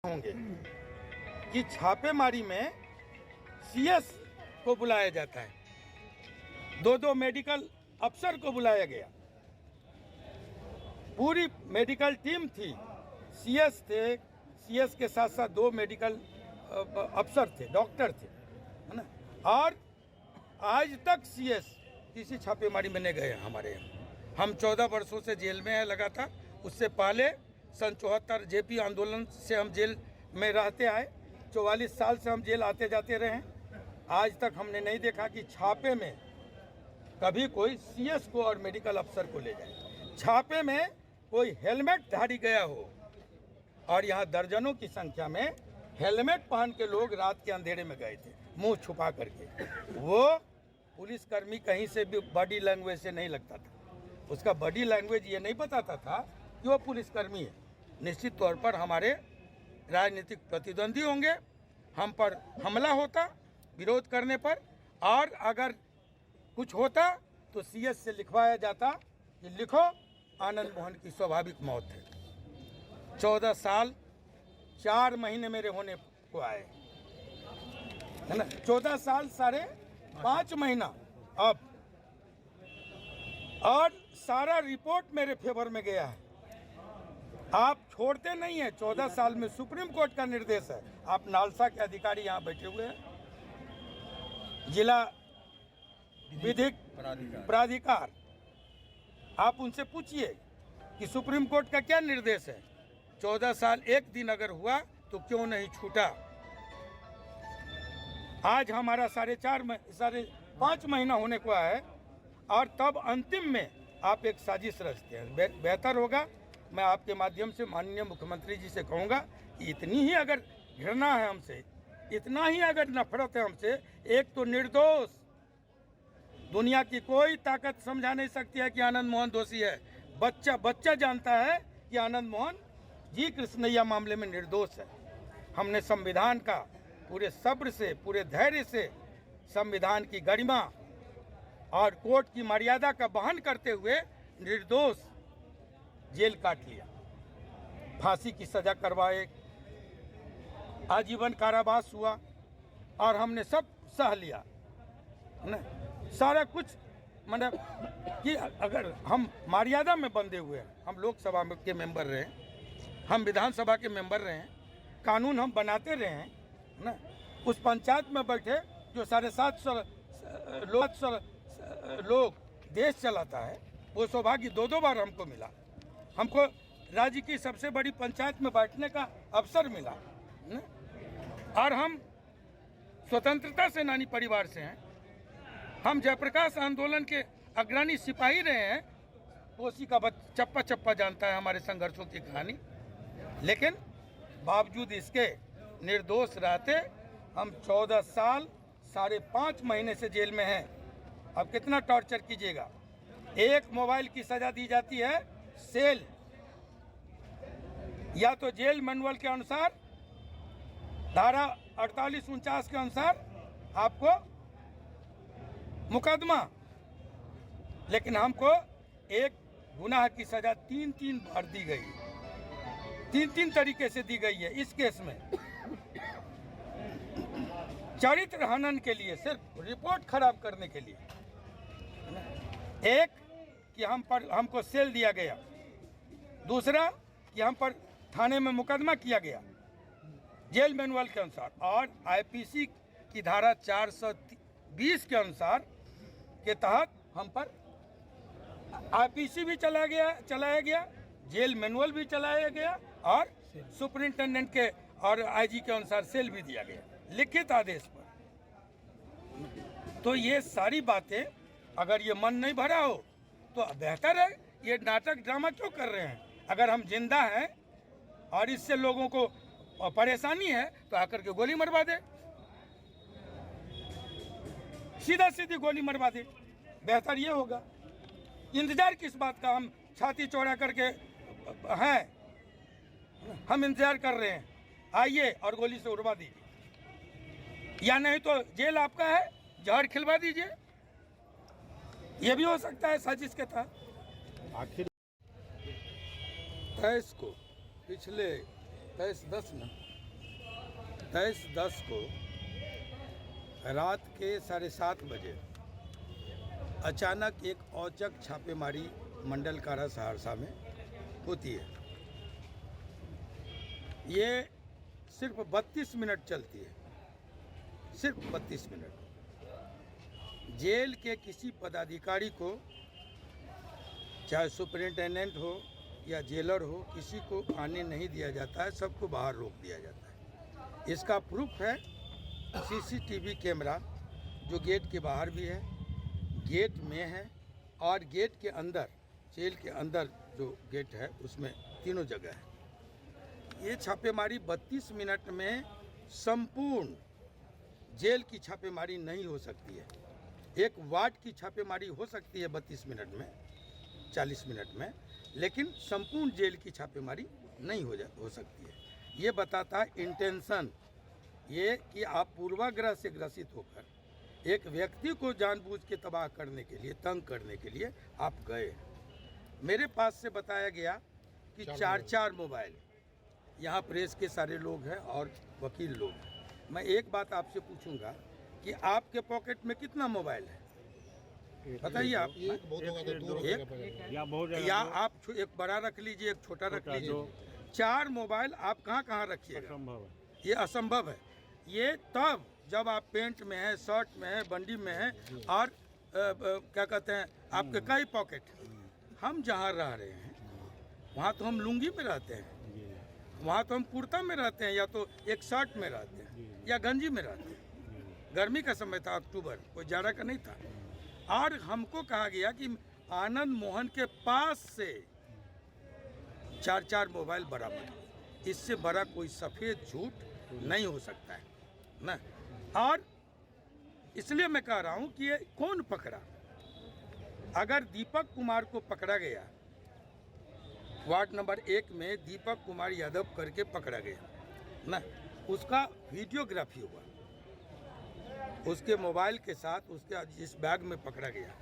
होंगे कि छापेमारी में सीएस को बुलाया जाता है, दो मेडिकल अफसर को बुलाया गया, पूरी मेडिकल टीम थी, सीएस थे, सीएस के साथ साथ 2 मेडिकल अफसर थे, डॉक्टर थे, है ना। और आज तक सीएस किसी छापेमारी में नहीं गए हमारे यहाँ। हम 14 वर्षों से जेल में है लगातार। उससे पहले सन 74 जेपी आंदोलन से हम जेल में रहते आए, 44 साल से हम जेल आते जाते रहे हैं। आज तक हमने नहीं देखा कि छापे में कभी कोई सीएस को और मेडिकल अफसर को ले जाए, छापे में कोई हेलमेट धारी गया हो। और यहाँ दर्जनों की संख्या में हेलमेट पहन के लोग रात के अंधेरे में गए थे, मुंह छुपा करके। वो पुलिसकर्मी कहीं से भी बॉडी लैंग्वेज से नहीं लगता था, उसका बॉडी लैंग्वेज ये नहीं बताता था कि वो पुलिसकर्मी है। निश्चित तौर पर हमारे राजनीतिक प्रतिद्वंदी होंगे, हम पर हमला होता विरोध करने पर, और अगर कुछ होता तो सीएस से लिखवाया जाता कि लिखो आनंद मोहन की स्वाभाविक मौत है। 14 साल 4 महीने मेरे होने को आए, है ना। 14 साल 5.5 महीना अब, और सारा रिपोर्ट मेरे फेवर में गया है। आप छोड़ते नहीं है। 14 साल में सुप्रीम कोर्ट का निर्देश है। आप नालसा के अधिकारी यहाँ बैठे हुए हैं, जिला विधिक प्राधिकार, आप उनसे पूछिए कि सुप्रीम कोर्ट का क्या निर्देश है। 14 साल 1 दिन अगर हुआ तो क्यों नहीं छूटा। आज हमारा 5.5 महीना होने को है, और तब अंतिम में आप एक साजिश रचते हैं। बेहतर होगा, मैं आपके माध्यम से माननीय मुख्यमंत्री जी से कहूँगा कि इतनी ही अगर घृणा है हमसे, इतना ही अगर नफरत है हमसे, एक तो निर्दोष, दुनिया की कोई ताकत समझा नहीं सकती है कि आनंद मोहन दोषी है। बच्चा जानता है कि आनंद मोहन जी कृष्णैया मामले में निर्दोष है। हमने संविधान का पूरे सब्र से, पूरे धैर्य से, संविधान की गरिमा और कोर्ट की मर्यादा का वहन करते हुए निर्दोष जेल काट लिया, फांसी की सजा करवाए, आजीवन कारावास हुआ, और हमने सब सह लिया ना, सारा कुछ। मतलब कि अगर हम मर्यादा में बंधे हुए हैं, हम लोकसभा के मेंबर रहे, हम विधानसभा के मेंबर रहे हैं, कानून हम बनाते रहे हैं ना। उस पंचायत में बैठे जो 750 लोग देश चलाता है, वो सौभाग्य 2 बार हमको मिला। हमको राज्य की सबसे बड़ी पंचायत में बैठने का अवसर मिला ना? और हम स्वतंत्रता सेनानी परिवार से हैं। हम जयप्रकाश आंदोलन के अग्रणी सिपाही रहे हैं। कोसी का चप्पा चप्पा जानता है हमारे संघर्षों की कहानी। लेकिन बावजूद इसके निर्दोष रहते हम 14 साल 5.5 महीने से जेल में हैं। अब कितना टॉर्चर कीजिएगा। एक मोबाइल की सजा दी जाती है सेल, या तो जेल मैनुअल के अनुसार धारा 48-49 के अनुसार आपको मुकदमा, लेकिन हमको एक गुनाह की सजा 3 बार दी गई, 3 तरीके से दी गई है। इस केस में चरित्र हनन के लिए, सिर्फ रिपोर्ट खराब करने के लिए। एक कि हमको सेल दिया गया, दूसरा कि हम पर थाने में मुकदमा किया गया जेल मैनुअल के अनुसार, और आईपीसी की धारा 420 के अनुसार के तहत हम पर आईपीसी भी चलाया गया, जेल मैनुअल भी चलाया गया, और सुपरिंटेंडेंट के और आईजी के अनुसार सेल भी दिया गया लिखित आदेश पर। तो ये सारी बातें, अगर ये मन नहीं भरा हो तो बेहतर है, ये नाटक ड्रामा क्यों कर रहे हैं। अगर हम जिंदा हैं और इससे लोगों को परेशानी है तो आकर के गोली मरवा दे, सीधा सीधी गोली मरवा दे, बेहतर ये होगा। इंतजार किस बात का, हम छाती चौड़ा करके हैं, हम इंतजार कर रहे हैं, आइए और गोली से उड़वा दीजिए, या नहीं तो जेल आपका है, जहर खिलवा दीजिए। ये भी हो सकता है साजिश के तहत। आखिर 23 को पिछले 23/10 में 23:10 को रात के 7:30 बजे अचानक एक औचक छापेमारी मंडल कारा सहरसा में होती है। ये सिर्फ 32 मिनट चलती है, सिर्फ 32 मिनट। जेल के किसी पदाधिकारी को, चाहे सुपरिंटेंडेंट हो या जेलर हो, किसी को आने नहीं दिया जाता है, सबको बाहर रोक दिया जाता है। इसका प्रूफ है सीसीटीवी कैमरा जो गेट के बाहर भी है, गेट में है और गेट के अंदर, जेल के अंदर जो गेट है उसमें तीनों जगह है। ये छापेमारी 32 मिनट में संपूर्ण जेल की छापेमारी नहीं हो सकती है। एक वार्ड की छापेमारी हो सकती है 32 मिनट में, 40 मिनट में, लेकिन संपूर्ण जेल की छापेमारी नहीं हो सकती है। ये बताता है इंटेंशन, ये कि आप पूर्वाग्रह से ग्रसित होकर एक व्यक्ति को जानबूझ के तबाह करने के लिए, तंग करने के लिए आप गए। मेरे पास से बताया गया कि 4 मोबाइल, यहाँ प्रेस के सारे लोग हैं और वकील लोग हैं। मैं एक बात आपसे पूछूंगा कि आपके पॉकेट में कितना मोबाइल है, बताइए आप। या आप एक बड़ा रख लीजिए, एक छोटा रख लीजिए। 4 मोबाइल आप कहाँ रखिएगा? ये असंभव है। ये तब जब आप पेंट में है, शर्ट में है, बंडी में है और क्या कहते हैं आपके कई पॉकेट। हम जहाँ रह रहे हैं वहाँ तो हम लुंगी में रहते हैं, वहाँ तो हम कुर्ता में रहते हैं, या तो एक शर्ट में रहते हैं या गंजी में रहते हैं। गर्मी का समय था, अक्टूबर, कोई जाड़ा का नहीं था। और हमको कहा गया कि आनंद मोहन के पास से 4 मोबाइल बरामद। इससे बड़ा कोई सफ़ेद झूठ नहीं हो सकता है ना। और इसलिए मैं कह रहा हूँ कि ये कौन पकड़ा? अगर दीपक कुमार को पकड़ा गया, वार्ड नंबर 1 में दीपक कुमार यादव करके पकड़ा गया ना, उसका वीडियोग्राफी हुआ, उसके मोबाइल के साथ, उसके जिस बैग में पकड़ा गया